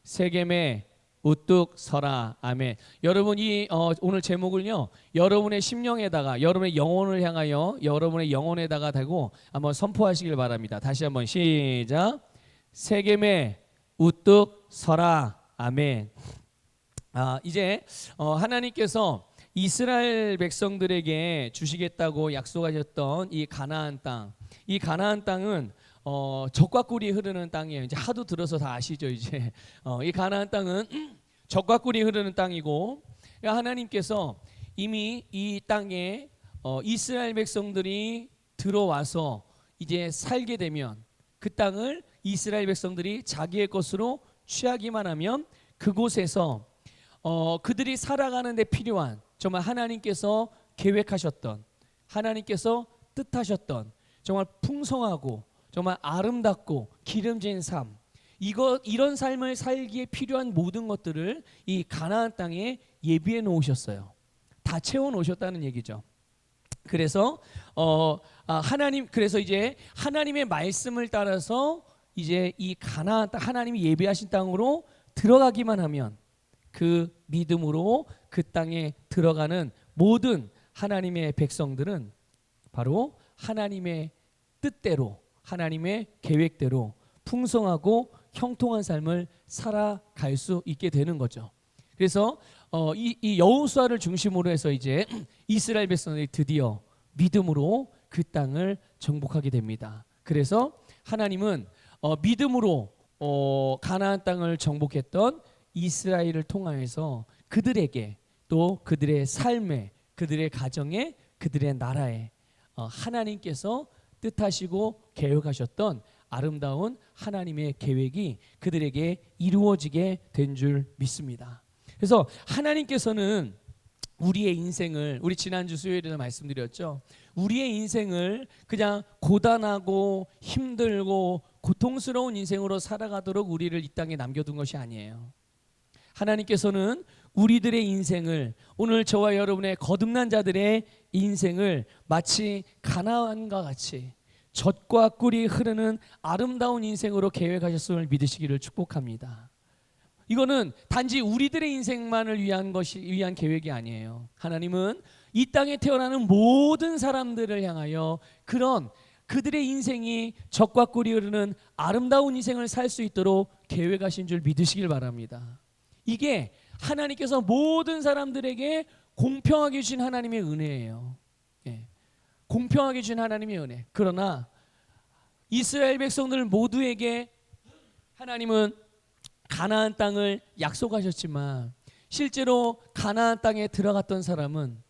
세겜에 우뚝 서라. 아멘. 여러분 오늘 제목을요, 여러분의 심령에다가, 여러분의 영혼을 향하여 여러분의 영혼에다가 대고 한번 선포하시길 바랍니다. 다시 한번 시작. 세겜에 우뚝 서라. 아멘. 이제 하나님께서 이스라엘 백성들에게 주시겠다고 약속하셨던 이 가나안 땅, 이 가나안 땅은 젖과 꿀이 흐르는 땅이에요. 이제 하도 들어서 다 아시죠. 이제 이 가나안 땅은 젖과 꿀이 흐르는 땅이고, 하나님께서 이미 이 땅에 이스라엘 백성들이 들어와서 이제 살게 되면, 그 땅을 이스라엘 백성들이 자기의 것으로 취하기만 하면 그곳에서 그들이 살아가는 데 필요한, 정말 하나님께서 계획하셨던, 하나님께서 뜻하셨던 정말 풍성하고 정말 아름답고 기름진 삶, 이런 삶을 살기에 필요한 모든 것들을 이 가나안 땅에 예비해 놓으셨어요. 다 채워 놓으셨다는 얘기죠. 그래서 그래서 이제 하나님의 말씀을 따라서 이제 이 가나안 땅, 하나님이 예비하신 땅으로 들어가기만 하면, 그 믿음으로 그 땅에 들어가는 모든 하나님의 백성들은 바로 하나님의 뜻대로, 하나님의 계획대로 풍성하고 형통한 삶을 살아갈 수 있게 되는 거죠. 그래서 이 여호수아를 중심으로 해서 이제 이스라엘 백성들이 드디어 믿음으로 그 땅을 정복하게 됩니다. 그래서 하나님은 믿음으로 가나안 땅을 정복했던 이스라엘을 통하여서 그들에게, 또 그들의 삶에, 그들의 가정에, 그들의 나라에 하나님께서 뜻하시고 계획하셨던 아름다운 하나님의 계획이 그들에게 이루어지게 된 줄 믿습니다. 그래서 하나님께서는 우리의 인생을, 우리 지난주 수요일에도 말씀드렸죠, 우리의 인생을 그냥 고단하고 힘들고 고통스러운 인생으로 살아가도록 우리를 이 땅에 남겨둔 것이 아니에요. 하나님께서는 우리들의 인생을, 오늘 저와 여러분의 거듭난 자들의 인생을 마치 가나안과 같이 젖과 꿀이 흐르는 아름다운 인생으로 계획하셨음을 믿으시기를 축복합니다. 이거는 단지 우리들의 인생만을 위한 계획이 아니에요. 하나님은 이 땅에 태어나는 모든 사람들을 향하여 그런 그들의 인생이 젖과 꿀이 흐르는 아름다운 인생을 살 수 있도록 계획하신 줄 믿으시길 바랍니다. 이게 하나님께서 모든 사람들에게 공평하게 주신 하나님의 은혜예요. 공평하게 주신 하나님의 은혜. 그러나 이스라엘 백성들 모두에게 하나님은 가나안 땅을 약속하셨지만, 실제로 가나안 땅에 들어갔던 사람은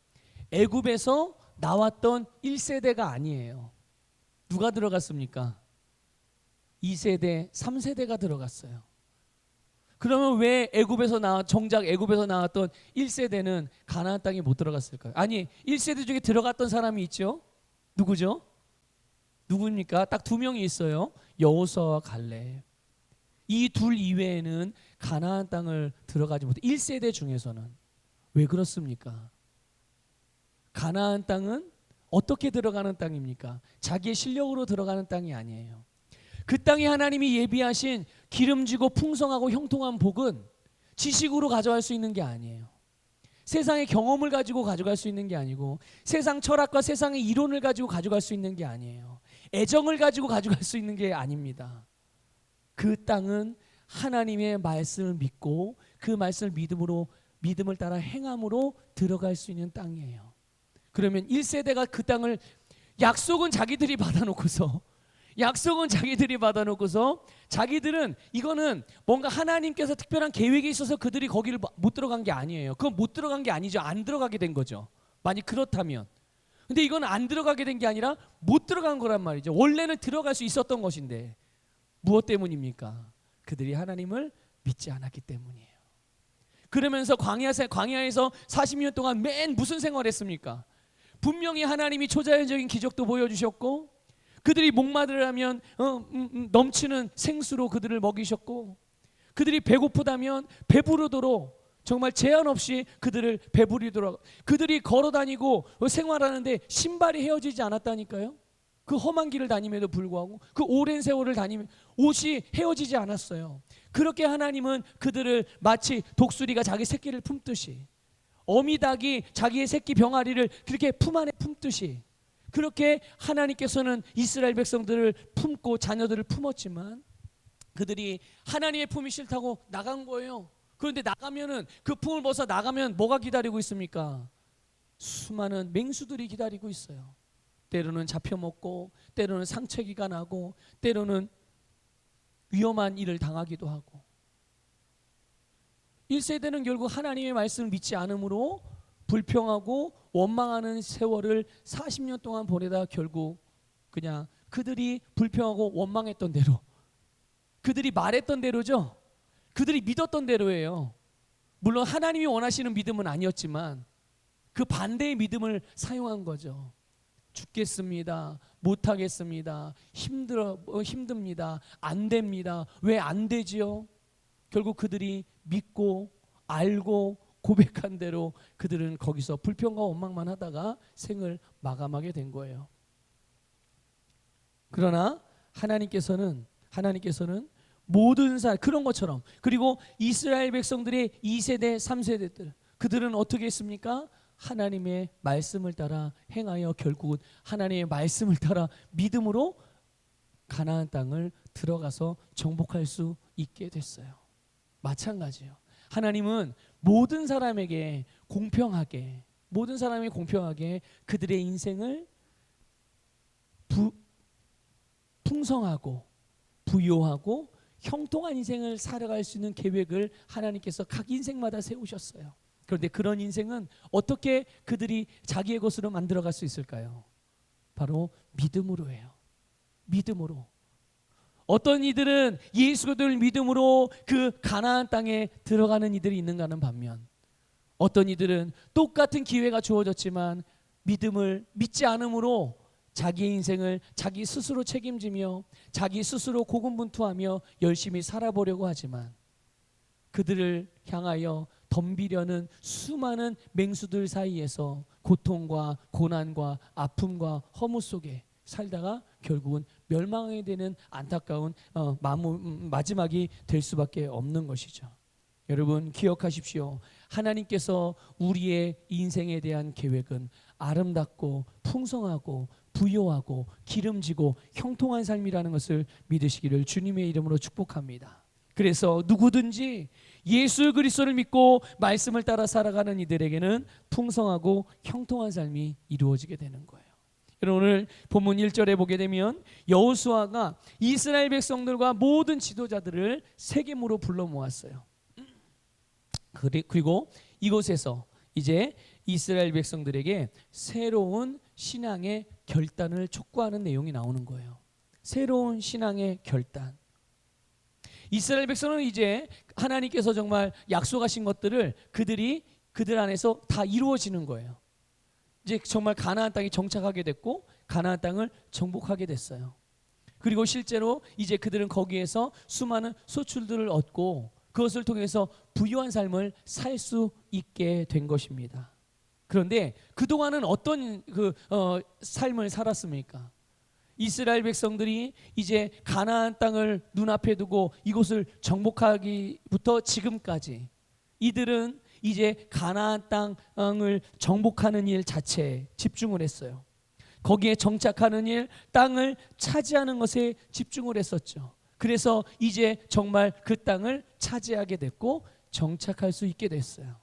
애굽에서 나왔던 1세대가 아니에요. 누가 들어갔습니까? 2세대, 3세대가 들어갔어요. 그러면 왜 정작 애굽에서 나왔던 1세대는 가나안 땅에 못 들어갔을까요? 아니, 1세대 중에 들어갔던 사람이 있죠. 누구죠? 누굽니까? 딱 두 명이 있어요. 여호수아와 갈렙. 이 둘 이외에는 가나안 땅을 들어가지 못해. 1세대 중에서는. 왜 그렇습니까? 가나안 땅은 어떻게 들어가는 땅입니까? 자기의 실력으로 들어가는 땅이 아니에요. 그 땅에 하나님이 예비하신 기름지고 풍성하고 형통한 복은 지식으로 가져갈 수 있는 게 아니에요. 세상의 경험을 가지고 가져갈 수 있는 게 아니고, 세상 철학과 세상의 이론을 가지고 가져갈 수 있는 게 아니에요. 애정을 가지고 가져갈 수 있는 게 아닙니다. 그 땅은 하나님의 말씀을 믿고 그 말씀을 믿음을 따라 행함으로 들어갈 수 있는 땅이에요. 그러면 1세대가 그 땅을, 약속은 자기들이 받아놓고서 자기들은 이거는 뭔가 하나님께서 특별한 계획이 있어서 그들이 거기를 못 들어간 게 아니에요. 그건 못 들어간 게 아니죠. 안 들어가게 된 거죠. 만약 그렇다면. 근데 이건 안 들어가게 된 게 아니라 못 들어간 거란 말이죠. 원래는 들어갈 수 있었던 것인데, 무엇 때문입니까? 그들이 하나님을 믿지 않았기 때문이에요. 그러면서 광야에서 40년 동안 맨 무슨 생활했습니까? 분명히 하나님이 초자연적인 기적도 보여주셨고, 그들이 목마르다면 넘치는 생수로 그들을 먹이셨고, 그들이 배고프다면 배부르도록 정말 제한 없이 그들을 배부리도록, 그들이 걸어다니고 생활하는데 신발이 헤어지지 않았다니까요. 그 험한 길을 다님에도 불구하고 그 오랜 세월을 다니면 옷이 헤어지지 않았어요. 그렇게 하나님은 그들을 마치 독수리가 자기 새끼를 품듯이, 어미닭이 자기의 새끼 병아리를 그렇게 품 안에 품듯이, 그렇게 하나님께서는 이스라엘 백성들을 품고 자녀들을 품었지만 그들이 하나님의 품이 싫다고 나간 거예요. 그런데 나가면은, 그 품을 벗어 나가면 뭐가 기다리고 있습니까? 수많은 맹수들이 기다리고 있어요. 때로는 잡혀먹고, 때로는 상처기가 나고, 때로는 위험한 일을 당하기도 하고. 1세대는 결국 하나님의 말씀을 믿지 않으므로 불평하고 원망하는 세월을 40년 동안 보내다 결국 그냥 그들이 불평하고 원망했던 대로, 그들이 말했던 대로죠. 그들이 믿었던 대로예요. 물론 하나님이 원하시는 믿음은 아니었지만 그 반대의 믿음을 사용한 거죠. 죽겠습니다. 못하겠습니다. 힘듭니다. 안 됩니다. 왜 안 되지요? 결국 그들이 믿고 알고 고백한 대로 그들은 거기서 불평과 원망만 하다가 생을 마감하게 된 거예요. 그러나 하나님께서는 모든 그런 것처럼, 그리고 이스라엘 백성들의 2세대 3세대들, 그들은 어떻게 했습니까? 하나님의 말씀을 따라 행하여 결국은 하나님의 말씀을 따라 믿음으로 가나안 땅을 들어가서 정복할 수 있게 됐어요. 마찬가지예요. 하나님은 모든 사람에게 공평하게 그들의 인생을 풍성하고 부요하고 형통한 인생을 살아갈 수 있는 계획을 하나님께서 각 인생마다 세우셨어요. 그런데 그런 인생은 어떻게 그들이 자기의 것으로 만들어갈 수 있을까요? 바로 믿음으로예요. 믿음으로. 어떤 이들은 예수를 믿음으로 그 가나안 땅에 들어가는 이들이 있는가 하는 반면, 어떤 이들은 똑같은 기회가 주어졌지만 믿음을 믿지 않으므로 자기의 인생을 자기 스스로 책임지며 자기 스스로 고군분투하며 열심히 살아보려고 하지만 그들을 향하여 덤비려는 수많은 맹수들 사이에서 고통과 고난과 아픔과 허무 속에 살다가 결국은 멸망하게 되는 안타까운 마지막이 될 수밖에 없는 것이죠. 여러분 기억하십시오. 하나님께서 우리의 인생에 대한 계획은 아름답고 풍성하고 부요하고 기름지고 형통한 삶이라는 것을 믿으시기를 주님의 이름으로 축복합니다. 그래서 누구든지 예수 그리스도를 믿고 말씀을 따라 살아가는 이들에게는 풍성하고 형통한 삶이 이루어지게 되는 거예요. 오늘 본문 1절에 보게 되면 여호수아가 이스라엘 백성들과 모든 지도자들을 세겜으로 불러 모았어요. 그리고 이곳에서 이제 이스라엘 백성들에게 새로운 신앙의 결단을 촉구하는 내용이 나오는 거예요. 새로운 신앙의 결단. 이스라엘 백성은 이제 하나님께서 정말 약속하신 것들을 그들 안에서 다 이루어지는 거예요. 이제 정말 가나안 땅에 정착하게 됐고 가나안 땅을 정복하게 됐어요. 그리고 실제로 이제 그들은 거기에서 수많은 소출들을 얻고 그것을 통해서 부유한 삶을 살 수 있게 된 것입니다. 그런데 그동안은 어떤 삶을 살았습니까? 이스라엘 백성들이 이제 가나안 땅을 눈앞에 두고 이곳을 정복하기부터 지금까지 이들은 이제 가나안 땅을 정복하는 일 자체에 집중을 했어요. 거기에 정착하는 일, 땅을 차지하는 것에 집중을 했었죠. 그래서 이제 정말 그 땅을 차지하게 됐고 정착할 수 있게 됐어요.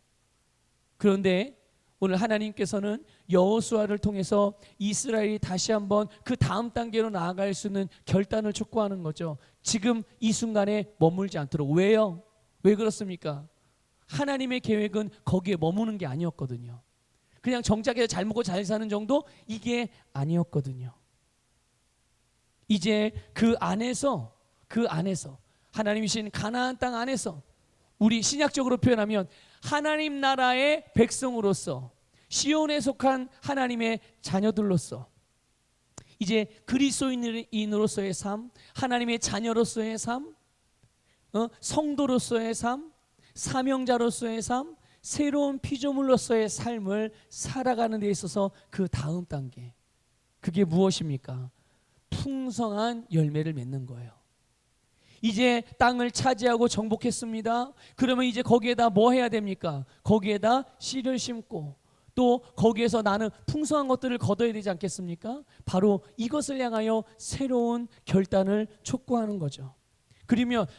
그런데 오늘 하나님께서는 여호수아를 통해서 이스라엘이 다시 한번 그 다음 단계로 나아갈 수 있는 결단을 촉구하는 거죠. 지금 이 순간에 머물지 않도록. 왜요? 왜 그렇습니까? 하나님의 계획은 거기에 머무는 게 아니었거든요. 그냥 정착해서 잘 먹고 잘 사는 정도? 이게 아니었거든요. 이제 그 안에서 하나님이신 가나안 땅 안에서 우리 신약적으로 표현하면 하나님 나라의 백성으로서 시온에 속한 하나님의 자녀들로서 이제 그리스도인으로서의 삶, 하나님의 자녀로서의 삶, 성도로서의 삶, 사명자로서의 삶, 새로운 피조물로서의 삶을 살아가는 데 있어서 그 다음 단계, 그게 무엇입니까? 풍성한 열매를 맺는 거예요. 이제 땅을 차지하고 정복했습니다. 그러면 이제 거기에다 뭐 해야 됩니까? 거기에다 씨를 심고 또 거기에서 나는 풍성한 것들을 거둬야 되지 않겠습니까? 바로 이것을 향하여 새로운 결단을 촉구하는 거죠.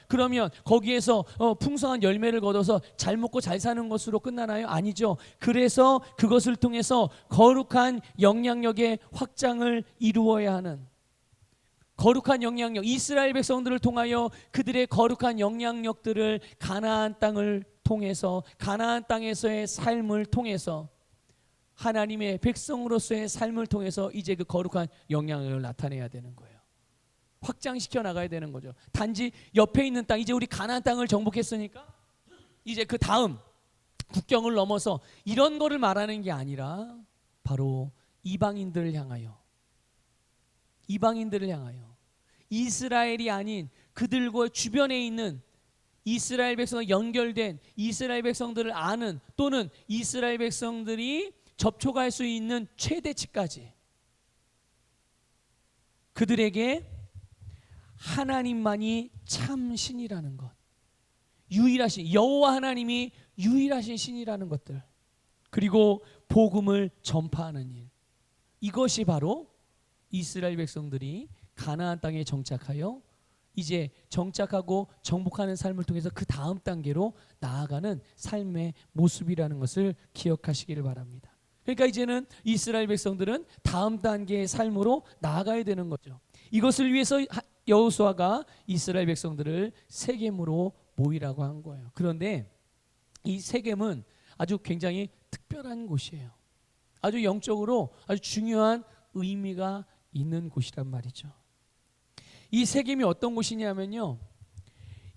그러면 거기에서 풍성한 열매를 거둬서 잘 먹고 잘 사는 것으로 끝나나요? 아니죠. 그래서 그것을 통해서 거룩한 영향력의 확장을 이루어야 하는, 거룩한 영향력, 이스라엘 백성들을 통하여 그들의 거룩한 영향력들을 가나안 땅을 통해서, 가나안 땅에서의 삶을 통해서, 하나님의 백성으로서의 삶을 통해서 이제 그 거룩한 영향력을 나타내야 되는 거예요. 확장시켜 나가야 되는 거죠. 단지 옆에 있는 땅, 이제 우리 가나안 땅을 정복했으니까 이제 그 다음 국경을 넘어서 이런 거를 말하는 게 아니라 바로 이방인들을 향하여, 이스라엘이 아닌 그들과 주변에 있는 이스라엘 백성과 연결된, 이스라엘 백성들을 아는, 또는 이스라엘 백성들이 접촉할 수 있는 최대치까지 그들에게 하나님만이 참 신이라는 것, 유일하신 여호와 하나님이 유일하신 신이라는 것들, 그리고 복음을 전파하는 일, 이것이 바로 이스라엘 백성들이 가나안 땅에 정착하여 이제 정착하고 정복하는 삶을 통해서 그 다음 단계로 나아가는 삶의 모습이라는 것을 기억하시기를 바랍니다. 그러니까 이제는 이스라엘 백성들은 다음 단계의 삶으로 나아가야 되는 거죠. 이것을 위해서 여호수아가 이스라엘 백성들을 세겜으로 모이라고 한 거예요. 그런데 이 세겜은 아주 굉장히 특별한 곳이에요. 아주 영적으로 아주 중요한 의미가 있는 곳이란 말이죠. 이 세겜이 어떤 곳이냐면요,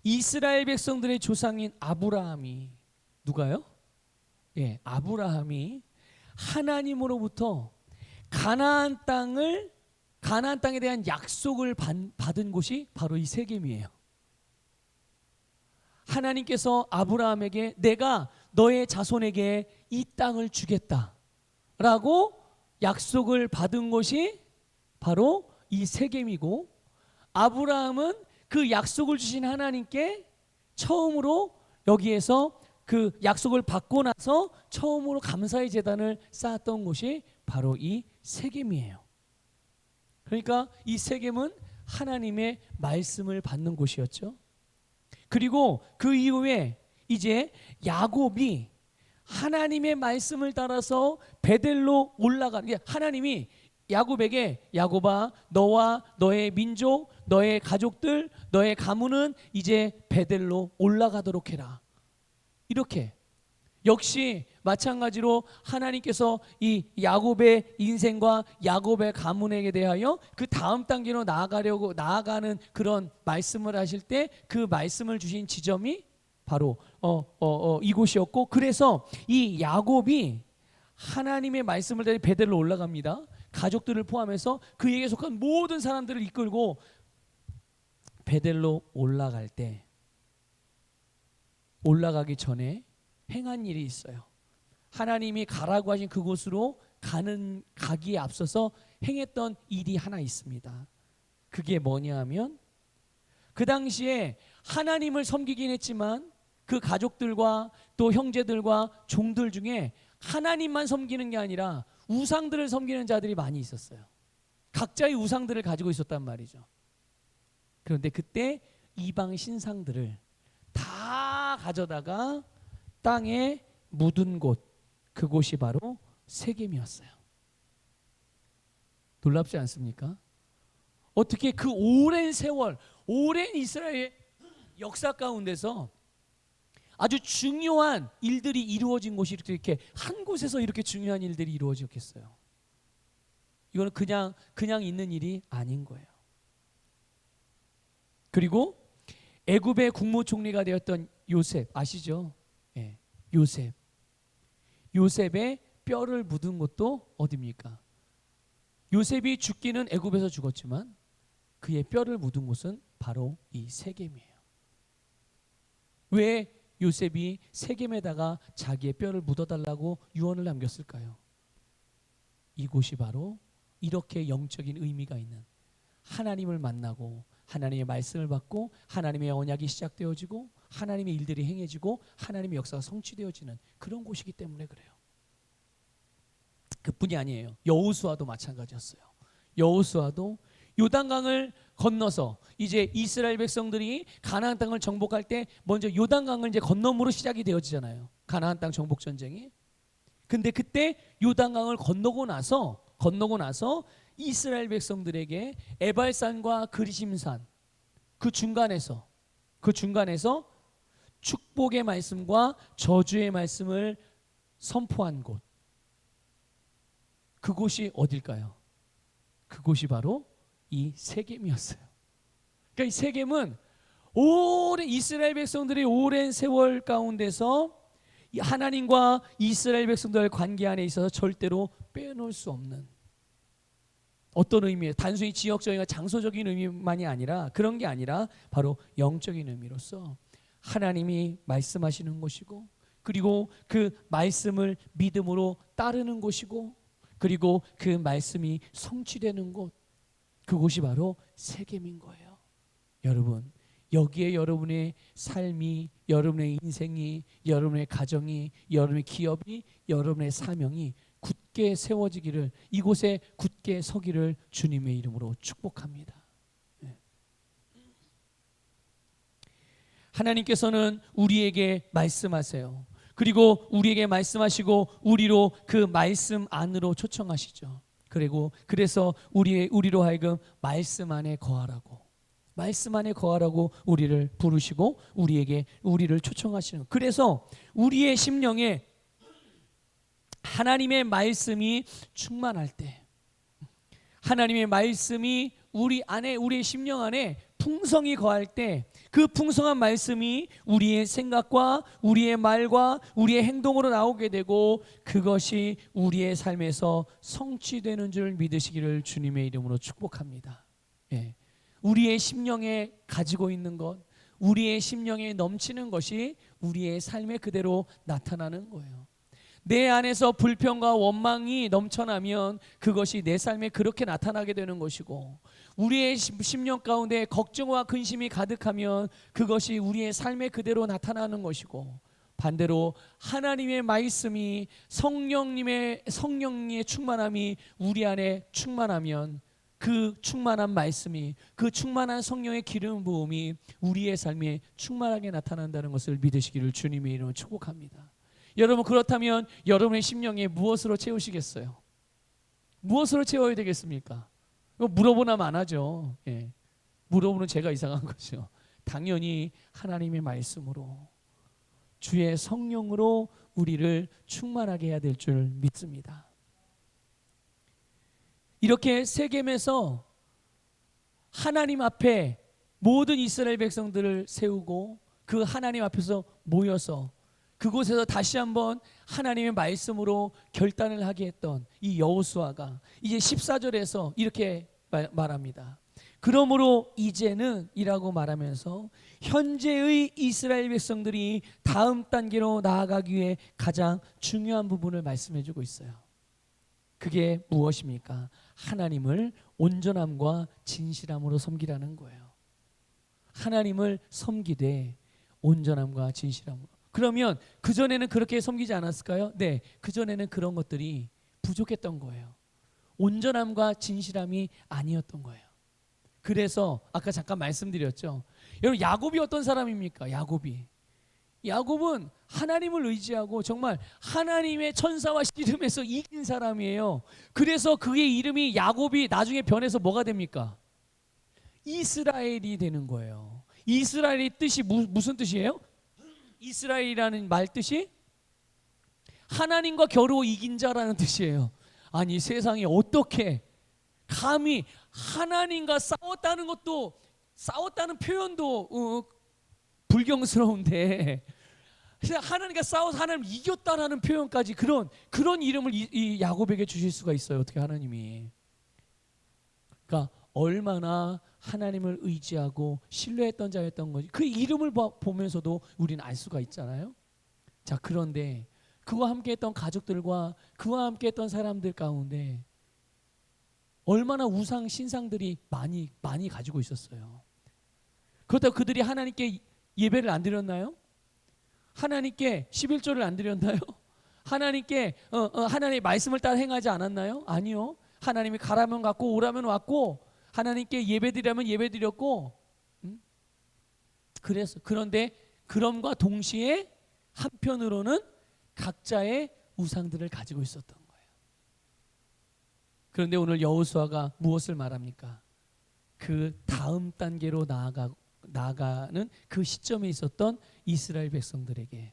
이스라엘 백성들의 조상인 아브라함이, 누가요? 예, 아브라함이 하나님으로부터 가나안 땅에 대한 약속을 받은 곳이 바로 이 세겜이에요. 하나님께서 아브라함에게 내가 너의 자손에게 이 땅을 주겠다라고 약속을 받은 곳이 바로 이 세겜이고, 아브라함은 그 약속을 주신 하나님께 처음으로 여기에서 그 약속을 받고 나서 처음으로 감사의 제단을 쌓았던 곳이 바로 이 세겜이에요. 그러니까 이 세겜은 하나님의 말씀을 받는 곳이었죠. 그리고 그 이후에 이제 야곱이 하나님의 말씀을 따라서 베델로 올라가는, 하나님이 야곱에게 야곱아 너와 너의 민족, 너의 가족들, 너의 가문은 이제 베델로 올라가도록 해라. 이렇게 역시 마찬가지로 하나님께서 이 야곱의 인생과 야곱의 가문에게 대하여 그 다음 단계로 나아가는 그런 말씀을 하실 때 그 말씀을 주신 지점이 바로 이곳이었고, 그래서 이 야곱이 하나님의 말씀을 따라 베델로 올라갑니다. 가족들을 포함해서 그에게 속한 모든 사람들을 이끌고 베델로 올라갈 때, 올라가기 전에 행한 일이 있어요. 하나님이 가라고 하신 그곳으로 가기에 앞서서 행했던 일이 하나 있습니다. 그게 뭐냐 하면, 그 당시에 하나님을 섬기긴 했지만 그 가족들과 또 형제들과 종들 중에 하나님만 섬기는 게 아니라 우상들을 섬기는 자들이 많이 있었어요. 각자의 우상들을 가지고 있었단 말이죠. 그런데 그때 이방 신상들을 다 가져다가 땅에 묻은 곳, 그곳이 바로 세겜이었어요. 놀랍지 않습니까? 어떻게 그 오랜 세월, 오랜 이스라엘 역사 가운데서 아주 중요한 일들이 이루어진 곳이 이렇게 한 곳에서 이렇게 중요한 일들이 이루어졌겠어요? 이거는 그냥 있는 일이 아닌 거예요. 그리고 애굽의 국무총리가 되었던 요셉 아시죠? 예, 요셉의 뼈를 묻은 곳도 어디입니까? 요셉이 죽기는 애굽에서 죽었지만 그의 뼈를 묻은 곳은 바로 이 세겜이에요. 왜 요셉이 세겜에다가 자기의 뼈를 묻어달라고 유언을 남겼을까요? 이곳이 바로 이렇게 영적인 의미가 있는, 하나님을 만나고 하나님의 말씀을 받고 하나님의 언약이 시작되어지고 하나님의 일들이 행해지고 하나님의 역사가 성취되어지는 그런 곳이기 때문에 그래요. 그뿐이 아니에요. 여호수아도 마찬가지였어요. 여호수아도 요단강을 건너서 이제 이스라엘 백성들이 가나안 땅을 정복할 때 먼저 요단강을 이제 건너므로 시작이 되어지잖아요. 가나안 땅 정복 전쟁이. 근데 그때 요단강을 건너고 나서 이스라엘 백성들에게 에발산과 그리심산 그 중간에서 축복의 말씀과 저주의 말씀을 선포한 곳. 그곳이 어딜까요? 그곳이 바로 이 세겜이었어요. 그러니까 이 세겜은 오랜 이스라엘 백성들이 오랜 세월 가운데서 하나님과 이스라엘 백성들의 관계 안에 있어서 절대로 빼놓을 수 없는 어떤 의미예요? 단순히 지역적이나 장소적인 의미만이 아니라 그런 게 아니라 바로 영적인 의미로서 하나님이 말씀하시는 곳이고 그리고 그 말씀을 믿음으로 따르는 곳이고 그리고 그 말씀이 성취되는 곳 그곳이 바로 세겜인 거예요. 여러분 여기에 여러분의 삶이 여러분의 인생이 여러분의 가정이 여러분의 기업이 여러분의 사명이 굳게 세워지기를 이곳에 굳게 서기를 주님의 이름으로 축복합니다. 하나님께서는 우리에게 말씀하세요. 그리고 우리에게 말씀하시고 우리로 그 말씀 안으로 초청하시죠. 그리고 그래서 우리로 하여금 말씀 안에 거하라고 우리를 부르시고 우리를 초청하시는. 그래서 우리의 심령에 하나님의 말씀이 충만할 때 하나님의 말씀이 우리의 심령 안에 풍성이 거할 때 그 풍성한 말씀이 우리의 생각과 우리의 말과 우리의 행동으로 나오게 되고 그것이 우리의 삶에서 성취되는 줄 믿으시기를 주님의 이름으로 축복합니다. 예. 우리의 심령에 가지고 있는 것, 우리의 심령에 넘치는 것이 우리의 삶에 그대로 나타나는 거예요. 내 안에서 불평과 원망이 넘쳐나면 그것이 내 삶에 그렇게 나타나게 되는 것이고 우리의 심령 가운데 걱정과 근심이 가득하면 그것이 우리의 삶에 그대로 나타나는 것이고 반대로 하나님의 말씀이 성령의 충만함이 우리 안에 충만하면 그 충만한 말씀이 그 충만한 성령의 기름 부음이 우리의 삶에 충만하게 나타난다는 것을 믿으시기를 주님의 이름으로 축복합니다. 여러분 그렇다면 여러분의 심령에 무엇으로 채우시겠어요? 무엇으로 채워야 되겠습니까? 물어보나 마나죠. 예. 물어보는 제가 이상한 거죠. 당연히 하나님의 말씀으로 주의 성령으로 우리를 충만하게 해야 될 줄 믿습니다. 이렇게 세겜에서 하나님 앞에 모든 이스라엘 백성들을 세우고 그 하나님 앞에서 모여서 그곳에서 다시 한번 하나님의 말씀으로 결단을 하게 했던 이 여호수아가 이제 14절에서 이렇게 말합니다. 그러므로 이제는 이라고 말하면서 현재의 이스라엘 백성들이 다음 단계로 나아가기 위해 가장 중요한 부분을 말씀해 주고 있어요. 그게 무엇입니까? 하나님을 온전함과 진실함으로 섬기라는 거예요. 하나님을 섬기되 온전함과 진실함으로. 그러면 그전에는 그렇게 섬기지 않았을까요? 네, 그전에는 그런 것들이 부족했던 거예요. 온전함과 진실함이 아니었던 거예요. 그래서 아까 잠깐 말씀드렸죠. 여러분 야곱이 어떤 사람입니까? 야곱은 하나님을 의지하고 정말 하나님의 천사와 씨름해서 이긴 사람이에요. 그래서 그의 이름이 야곱이 나중에 변해서 뭐가 됩니까? 이스라엘이 되는 거예요. 이스라엘의 뜻이 무슨 뜻이에요? 이스라엘이라는 말 뜻이 하나님과 겨루어 이긴 자라는 뜻이에요. 아니 세상에 어떻게 감히 하나님과 싸웠다는 표현도 불경스러운데 하나님과 싸워서 하나님 이겼다라는 표현까지 그런 이름을 이 야곱에게 주실 수가 있어요. 어떻게 하나님이. 그러니까 얼마나 하나님을 의지하고 신뢰했던 자였던 거지. 그 이름을 보면서도 우리는 알 수가 있잖아요. 자, 그런데 그와 함께했던 가족들과 그와 함께했던 사람들 가운데 얼마나 우상 신상들이 많이 가지고 있었어요. 그렇다고 그들이 하나님께 예배를 안 드렸나요? 하나님께 11조를 안 드렸나요? 하나님께 하나님의 말씀을 따라 행하지 않았나요? 아니요. 하나님이 가라면 갔고 오라면 왔고 하나님께 예배드리라면 예배드렸고 그런데 그럼과 동시에 한편으로는 각자의 우상들을 가지고 있었던 거예요. 그런데 오늘 여호수아가 무엇을 말합니까? 그 다음 단계로 나아가는 그 시점에 있었던 이스라엘 백성들에게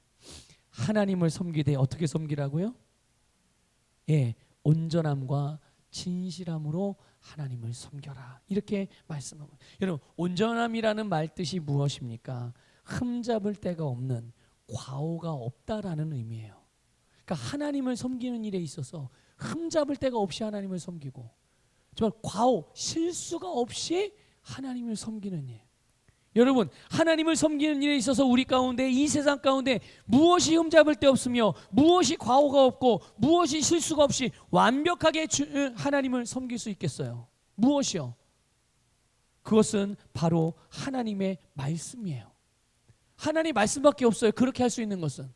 하나님을 섬기되 어떻게 섬기라고요? 예, 온전함과 진실함으로 하나님을 섬겨라. 이렇게 말씀하고. 여러분, 온전함이라는 말 뜻이 무엇입니까? 흠잡을 데가 없는, 과오가 없다라는 의미예요. 그러니까 하나님을 섬기는 일에 있어서 흠잡을 데가 없이 하나님을 섬기고 정말 과오, 실수가 없이 하나님을 섬기는 일. 여러분, 하나님을 섬기는 일에 있어서 우리 가운데, 이 세상 가운데 무엇이 흠잡을 데 없으며 무엇이 과오가 없고 무엇이 실수가 없이 완벽하게 하나님을 섬길 수 있겠어요? 무엇이요? 그것은 바로 하나님의 말씀이에요. 하나님의 말씀밖에 없어요. 그렇게 할 수 있는 것은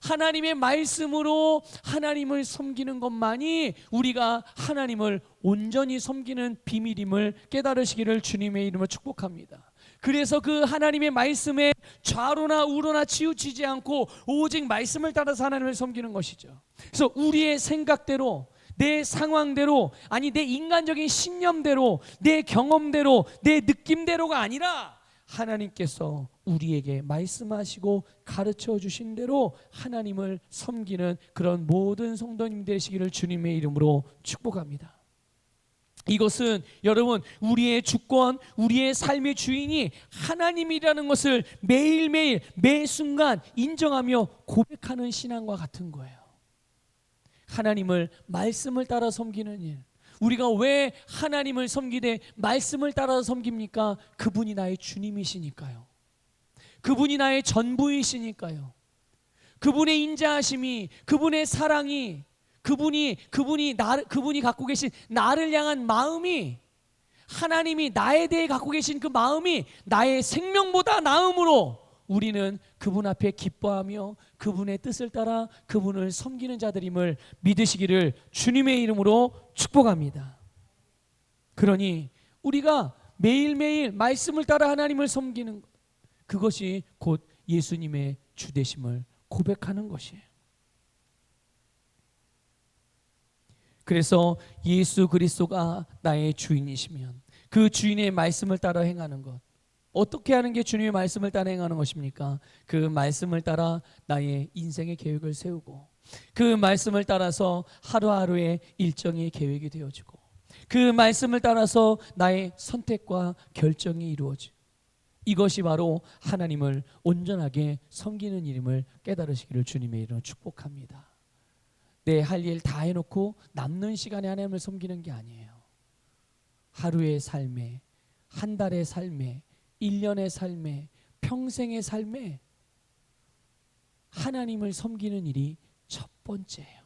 하나님의 말씀으로 하나님을 섬기는 것만이 우리가 하나님을 온전히 섬기는 비밀임을 깨달으시기를 주님의 이름으로 축복합니다. 그래서 그 하나님의 말씀에 좌로나 우로나 치우치지 않고 오직 말씀을 따라서 하나님을 섬기는 것이죠. 그래서 우리의 생각대로, 내 상황대로, 아니 내 인간적인 신념대로, 내 경험대로, 내 느낌대로가 아니라 하나님께서 우리에게 말씀하시고 가르쳐 주신 대로 하나님을 섬기는 그런 모든 성도님 되시기를 주님의 이름으로 축복합니다. 이것은 여러분, 우리의 주권, 우리의 삶의 주인이 하나님이라는 것을 매일매일 매 순간 인정하며 고백하는 신앙과 같은 거예요. 하나님을 말씀을 따라 섬기는 일. 우리가 왜 하나님을 섬기되 말씀을 따라 섬깁니까? 그분이 나의 주님이시니까요. 그분이 나의 전부이시니까요. 그분의 인자하심이, 그분의 사랑이, 그분이 갖고 계신 나를 향한 마음이, 하나님이 나에 대해 갖고 계신 그 마음이 나의 생명보다 나음으로 우리는 그분 앞에 기뻐하며 그분의 뜻을 따라 그분을 섬기는 자들임을 믿으시기를 주님의 이름으로 축복합니다. 그러니 우리가 매일매일 말씀을 따라 하나님을 섬기는 것, 그것이 곧 예수님의 주되심을 고백하는 것이에요. 그래서 예수 그리스도가 나의 주인이시면 그 주인의 말씀을 따라 행하는 것, 어떻게 하는 게 주님의 말씀을 따라 행하는 것입니까? 그 말씀을 따라 나의 인생의 계획을 세우고 그 말씀을 따라서 하루하루의 일정의 계획이 되어지고 그 말씀을 따라서 나의 선택과 결정이 이루어지고 이것이 바로 하나님을 온전하게 섬기는 일임을 깨달으시기를 주님의 이름으로 축복합니다. 내 할 일 다 해놓고 남는 시간에 하나님을 섬기는 게 아니에요. 하루의 삶에, 한 달의 삶에, 1년의 삶에, 평생의 삶에 하나님을 섬기는 일이 첫 번째예요.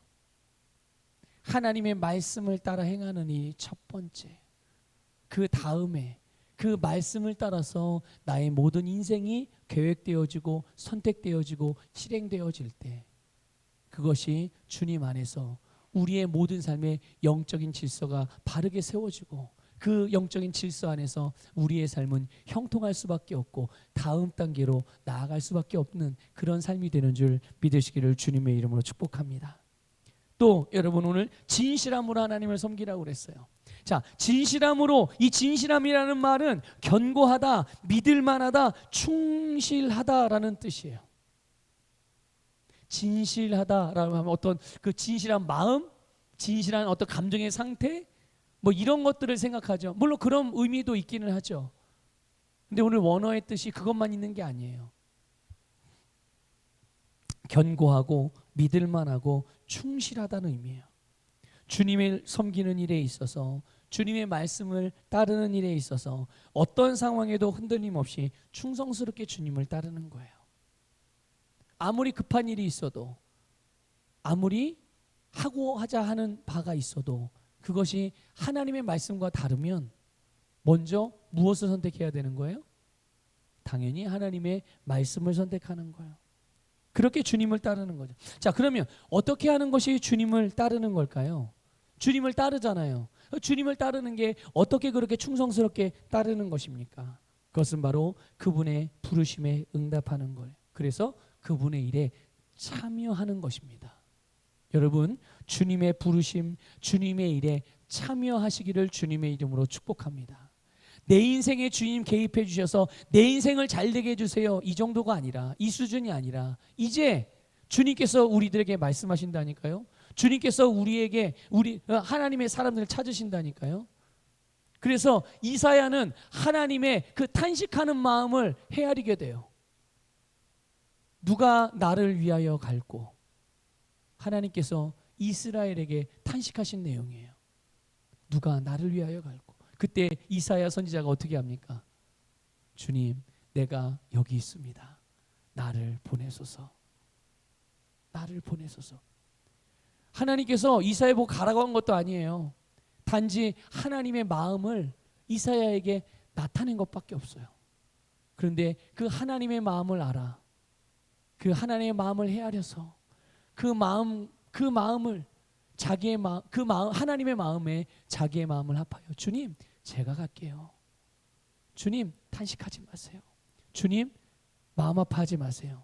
하나님의 말씀을 따라 행하는 일이 첫 번째. 그 다음에 그 말씀을 따라서 나의 모든 인생이 계획되어지고 선택되어지고 실행되어질 때 그것이 주님 안에서 우리의 모든 삶의 영적인 질서가 바르게 세워지고 그 영적인 질서 안에서 우리의 삶은 형통할 수밖에 없고 다음 단계로 나아갈 수밖에 없는 그런 삶이 되는 줄 믿으시기를 주님의 이름으로 축복합니다. 또 여러분, 오늘 진실함으로 하나님을 섬기라고 그랬어요. 자, 진실함으로, 이 진실함이라는 말은 견고하다, 믿을만하다, 충실하다라는 뜻이에요. 진실하다라고 하면 어떤 그 진실한 마음, 진실한 어떤 감정의 상태, 뭐 이런 것들을 생각하죠. 물론 그런 의미도 있기는 하죠. 근데 오늘 원어의 뜻이 그것만 있는 게 아니에요. 견고하고 믿을만하고 충실하다는 의미예요. 주님을 섬기는 일에 있어서, 주님의 말씀을 따르는 일에 있어서 어떤 상황에도 흔들림 없이 충성스럽게 주님을 따르는 거예요. 아무리 급한 일이 있어도, 아무리 하자 하는 바가 있어도 그것이 하나님의 말씀과 다르면 먼저 무엇을 선택해야 되는 거예요? 당연히 하나님의 말씀을 선택하는 거예요. 그렇게 주님을 따르는 거죠. 자, 그러면 어떻게 하는 것이 주님을 따르는 걸까요? 주님을 따르잖아요. 주님을 따르는 게 어떻게 그렇게 충성스럽게 따르는 것입니까? 그것은 바로 그분의 부르심에 응답하는 거예요. 그래서 그분의 일에 참여하는 것입니다. 여러분, 주님의 부르심, 주님의 일에 참여하시기를 주님의 이름으로 축복합니다. 내 인생에 주님 개입해 주셔서 내 인생을 잘 되게 해주세요, 이 정도가 아니라, 이 수준이 아니라 이제 주님께서 우리들에게 말씀하신다니까요. 주님께서 우리에게 하나님의 사람들을 찾으신다니까요. 그래서 이사야는 하나님의 그 탄식하는 마음을 헤아리게 돼요. 누가 나를 위하여 갈고, 하나님께서 이스라엘에게 탄식하신 내용이에요. 누가 나를 위하여 갈고. 그때 이사야 선지자가 어떻게 합니까? 주님, 내가 여기 있습니다. 나를 보내소서. 나를 보내소서. 하나님께서 이사야 보고 가라고 한 것도 아니에요. 단지 하나님의 마음을 이사야에게 나타낸 것밖에 없어요. 그런데 그 하나님의 마음을 알아. 그 하나님의 마음을 헤아려서 그 마음을 자기의 마음, 하나님의 마음에 자기의 마음을 합하여, 주님, 제가 갈게요. 주님, 탄식하지 마세요. 주님, 마음 아파하지 마세요.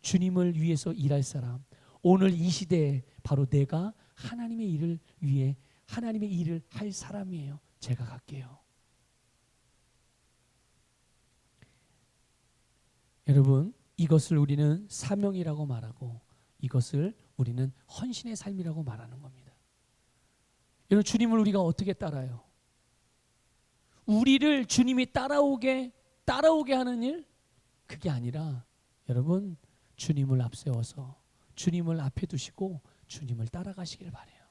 주님을 위해서 일할 사람, 오늘 이 시대에 바로 내가 하나님의 일을 위해 하나님의 일을 할 사람이에요. 제가 갈게요. 여러분, 이것을 우리는 사명이라고 말하고, 이것을 우리는 헌신의 삶이라고 말하는 겁니다. 여러분, 주님을 우리가 어떻게 따라요? 우리를 주님이 따라오게 하는 일? 그게 아니라, 여러분, 주님을 앞세워서 주님을 앞에 두시고 주님을 따라가시길 바래요.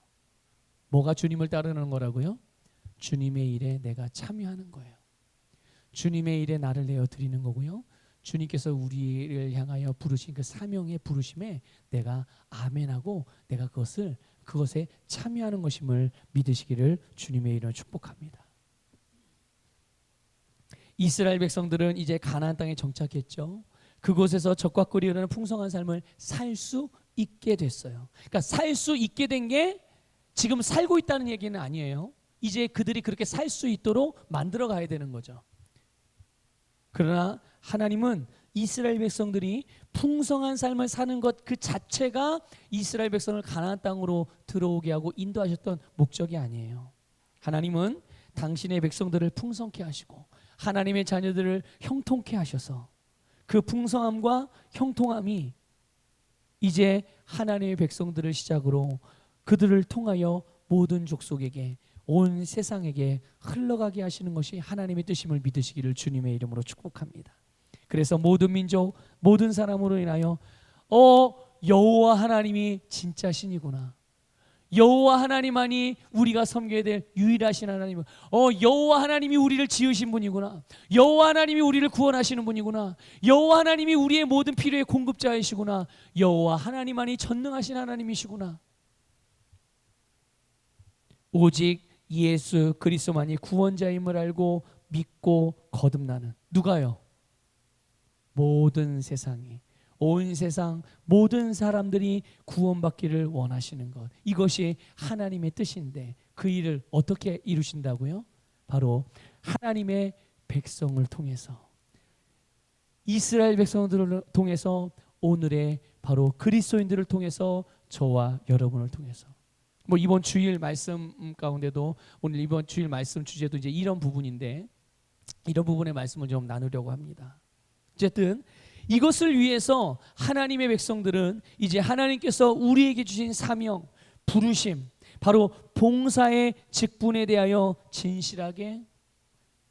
뭐가 주님을 따르는 거라고요? 주님의 일에 내가 참여하는 거예요. 주님의 일에 나를 내어 드리는 거고요. 주님께서 우리를 향하여 부르신 그 사명의 부르심에 내가 아멘하고 내가 그것에 참여하는 것임을 믿으시기를 주님의 이름으로 축복합니다. 이스라엘 백성들은 이제 가나안 땅에 정착했죠. 그곳에서 적과 꿀이 흐르는 풍성한 삶을 살 수 있게 됐어요. 그러니까 살 수 있게 된 게 지금 살고 있다는 얘기는 아니에요. 이제 그들이 그렇게 살 수 있도록 만들어 가야 되는 거죠. 그러나 하나님은 이스라엘 백성들이 풍성한 삶을 사는 것 그 자체가 이스라엘 백성을 가나안 땅으로 들어오게 하고 인도하셨던 목적이 아니에요. 하나님은 당신의 백성들을 풍성케 하시고 하나님의 자녀들을 형통케 하셔서 그 풍성함과 형통함이 이제 하나님의 백성들을 시작으로 그들을 통하여 모든 족속에게, 온 세상에게 흘러가게 하시는 것이 하나님의 뜻임을 믿으시기를 주님의 이름으로 축복합니다. 그래서 모든 민족, 모든 사람으로 인하여 여호와 하나님이 진짜 신이구나. 여호와 하나님만이 우리가 섬겨야 될 유일하신 하나님. 여호와 하나님이 우리를 지으신 분이구나. 여호와 하나님이 우리를 구원하시는 분이구나. 여호와 하나님이 우리의 모든 필요의 공급자이시구나. 여호와 하나님만이 전능하신 하나님이시구나. 오직 예수 그리스도만이 구원자임을 알고 믿고 거듭나는, 누가요? 모든 세상이, 온 세상 모든 사람들이 구원받기를 원하시는 것, 이것이 하나님의 뜻인데 그 일을 어떻게 이루신다고요? 바로 하나님의 백성을 통해서, 이스라엘 백성들을 통해서, 오늘의 바로 그리스도인들을 통해서, 저와 여러분을 통해서. 이번 주일 말씀 가운데도 오늘 이번 주일 말씀 주제도 이제 이런 부분인데, 이런 부분의 말씀을 좀 나누려고 합니다. 어쨌든 이것을 위해서 하나님의 백성들은 이제 하나님께서 우리에게 주신 사명, 부르심, 바로 봉사의 직분에 대하여 진실하게,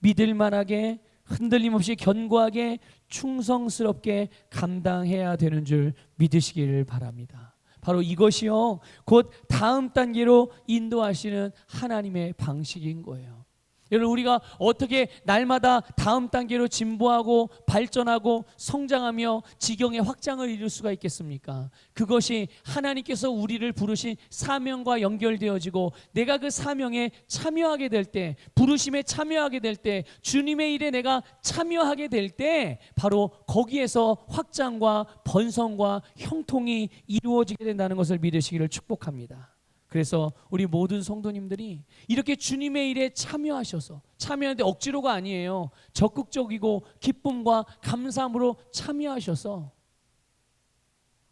믿을만하게, 흔들림 없이 견고하게, 충성스럽게 감당해야 되는 줄 믿으시기를 바랍니다. 바로 이것이요, 곧 다음 단계로 인도하시는 하나님의 방식인 거예요. 여러분, 우리가 어떻게 날마다 다음 단계로 진보하고 발전하고 성장하며 지경의 확장을 이룰 수가 있겠습니까? 그것이 하나님께서 우리를 부르신 사명과 연결되어지고 내가 그 사명에 참여하게 될 때, 부르심에 참여하게 될 때, 주님의 일에 내가 참여하게 될 때 바로 거기에서 확장과 번성과 형통이 이루어지게 된다는 것을 믿으시기를 축복합니다. 그래서 우리 모든 성도님들이 이렇게 주님의 일에 참여하셔서, 참여하는데 억지로가 아니에요. 적극적이고 기쁨과 감사함으로 참여하셔서